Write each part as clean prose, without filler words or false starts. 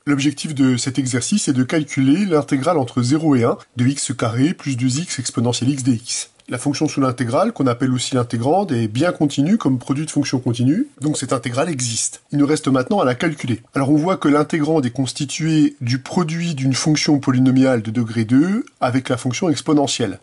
L'objectif de cet exercice est de calculer l'intégrale entre 0 et 1 de x carré plus 2x exponentielle x dx. La fonction sous l'intégrale, qu'on appelle aussi l'intégrande, est bien continue comme produit de fonction continue, donc cette intégrale existe. Il nous reste maintenant à la calculer. Alors on voit que l'intégrande est constituée du produit d'une fonction polynomiale de degré 2 avec la fonction exponentielle.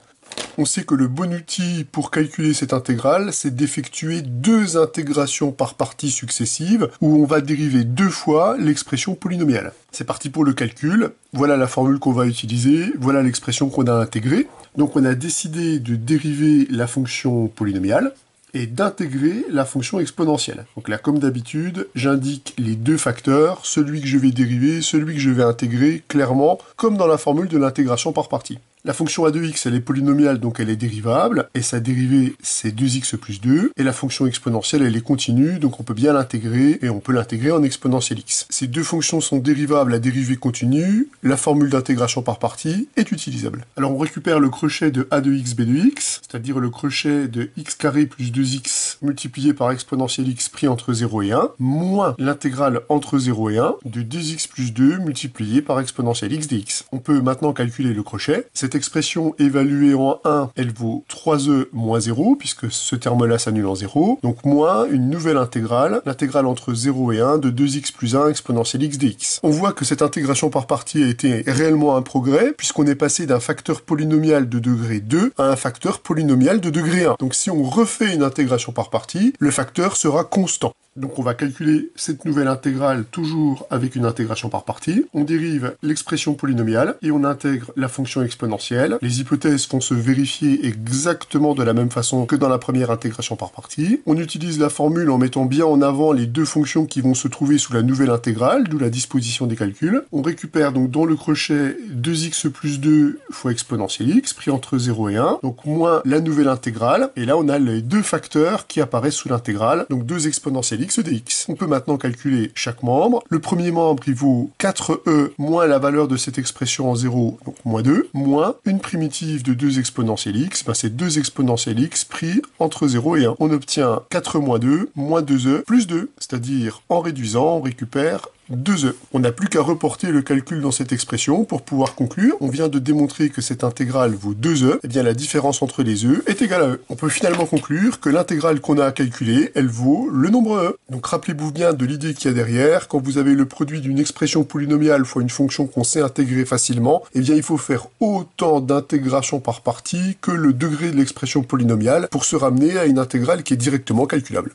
On sait que le bon outil pour calculer cette intégrale, c'est d'effectuer deux intégrations par partie successives, où on va dériver deux fois l'expression polynomiale. C'est parti pour le calcul, voilà la formule qu'on va utiliser, voilà l'expression qu'on a intégrée. Donc on a décidé de dériver la fonction polynomiale, et d'intégrer la fonction exponentielle. Donc là, comme d'habitude, j'indique les deux facteurs, celui que je vais dériver, celui que je vais intégrer, clairement, comme dans la formule de l'intégration par partie. La fonction a de x, elle est polynomiale, donc elle est dérivable, et sa dérivée, c'est 2x plus 2, et la fonction exponentielle, elle est continue, donc on peut bien l'intégrer, et on peut l'intégrer en exponentielle x. Ces deux fonctions sont dérivables à dérivée continue, la formule d'intégration par partie est utilisable. Alors on récupère le crochet de a de x, b de x, c'est-à-dire le crochet de x carré plus 2x multiplié par exponentielle x pris entre 0 et 1, moins l'intégrale entre 0 et 1 de 2x plus 2 multiplié par exponentielle x dx. On peut maintenant calculer le crochet. Cette expression évaluée en 1, elle vaut 3e moins 0, puisque ce terme-là s'annule en 0, donc moins une nouvelle intégrale, l'intégrale entre 0 et 1 de 2x plus 1 exponentielle x dx. On voit que cette intégration par partie a été réellement un progrès, puisqu'on est passé d'un facteur polynomial de degré 2 à un facteur polynomial de degré 1. Donc si on refait une intégration par partie, le facteur sera constant. Donc on va calculer cette nouvelle intégrale toujours avec une intégration par partie. On dérive l'expression polynomiale et on intègre la fonction exponentielle. Les hypothèses vont se vérifier exactement de la même façon que dans la première intégration par partie. On utilise la formule en mettant bien en avant les deux fonctions qui vont se trouver sous la nouvelle intégrale, d'où la disposition des calculs. On récupère donc dans le crochet 2x plus 2 fois exponentielle x pris entre 0 et 1, donc moins la nouvelle intégrale. Et là on a les deux facteurs qui apparaissent sous l'intégrale, donc 2 exponentielle x dx. On peut maintenant calculer chaque membre. Le premier membre, il vaut 4e moins la valeur de cette expression en 0, donc moins 2, moins une primitive de 2 exponentielle x, c'est 2 exponentielle x pris entre 0 et 1. On obtient 4 moins 2, moins 2e, plus 2, c'est-à-dire en réduisant, on récupère 2e. On n'a plus qu'à reporter le calcul dans cette expression pour pouvoir conclure. On vient de démontrer que cette intégrale vaut 2e, et bien la différence entre les e est égale à e. On peut finalement conclure que l'intégrale qu'on a à calculer, elle vaut le nombre e. Donc rappelez-vous bien de l'idée qu'il y a derrière, quand vous avez le produit d'une expression polynomiale fois une fonction qu'on sait intégrer facilement, eh bien il faut faire autant d'intégration par partie que le degré de l'expression polynomiale pour se ramener à une intégrale qui est directement calculable.